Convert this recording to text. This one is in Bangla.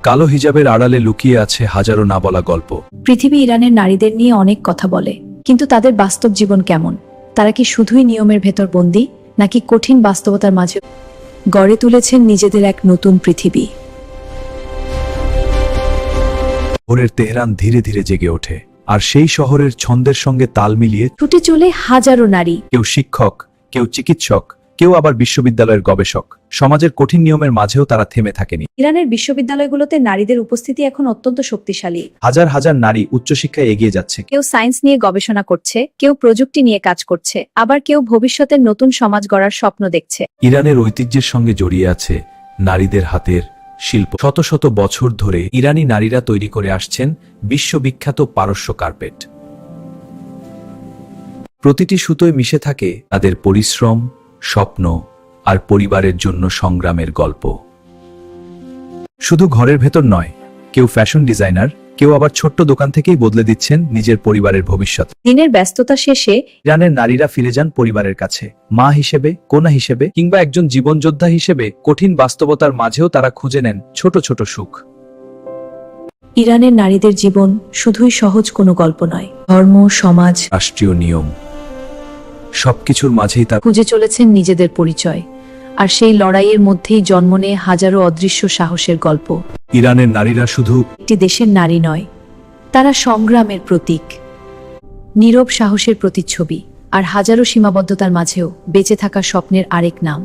কালো হিজাবের আড়ালে লুকিয়ে আছে হাজারো না বলা গল্প। পৃথিবী ইরানের নারীদের নিয়ে অনেক কথা বলে, কিন্তু তাদের বাস্তব জীবন কেমন? তারা কি শুধুই নিয়মের ভেতর বন্দী, নাকি কঠিন বাস্তবতার মাঝে গড়ে তুলেছেন নিজেদের এক নতুন পৃথিবী? ভোরের তেহরান ধীরে ধীরে জেগে ওঠে, আর সেই শহরের ছন্দের সঙ্গে তাল মিলিয়ে ছুটে চলে হাজারো নারী। কেউ শিক্ষক, কেউ চিকিৎসক, কেউ আবার বিশ্ববিদ্যালয়ের গবেষক। সমাজের কঠিন নিয়মের মাঝেও তারা থেমে থাকেনি। ইরানের বিশ্ববিদ্যালয়গুলোতে নারীদের উপস্থিতি এখন অত্যন্ত শক্তিশালী। হাজার হাজার নারী উচ্চশিক্ষায় এগিয়ে যাচ্ছে। কেউ সায়েন্স নিয়ে গবেষণা করছে, কেউ প্রযুক্তি নিয়ে কাজ করছে, আবার কেউ ভবিষ্যতের নতুন সমাজ গড়ার স্বপ্ন দেখছে। ইরানের ঐতিহ্যের সঙ্গে জড়িয়ে আছে নারীদের হাতের শিল্প। শত শত বছর ধরে ইরানি নারীরা তৈরি করে আসছেন বিশ্ববিখ্যাত পারস্য কার্পেট। প্রতিটি সুতোয় মিশে থাকে তাদের পরিশ্রম, স্বপ্ন আর পরিবারের জন্য সংগ্রামের গল্প। শুধু ঘরের ভেতর নয়, কেউ ফ্যাশন ডিজাইনার, কেউ আবার ছোট্ট দোকান থেকেই বদলে দিচ্ছেন নিজের পরিবারের ভবিষ্যৎ। দিনের ব্যস্ততা শেষে ইরানের নারীরা ফিরে যান পরিবারের কাছে, মা হিসেবে, কন্যা হিসেবে, কিংবা একজন জীবনযোদ্ধা হিসেবে। কঠিন বাস্তবতার মাঝেও তারা খুঁজে নেন ছোট ছোট সুখ। ইরানের নারীদের জীবন শুধুই সহজ কোনো গল্প নয়। ধর্ম, সমাজ, রাষ্ট্রীয় নিয়ম সবকিছুর মাঝেই তারা খুঁজে চলেছেন নিজেদের পরিচয়, আর সেই লড়াইয়ের মধ্যেই জন্ম নেয় হাজারো অদৃশ্য সাহসের গল্প। ইরানের নারীরা শুধু একটি দেশের নারী নয়, তারা সংগ্রামের প্রতীক, নীরব সাহসের প্রতিচ্ছবি, আর হাজারো সীমাবদ্ধতার মাঝেও বেঁচে থাকা স্বপ্নের আরেক নাম।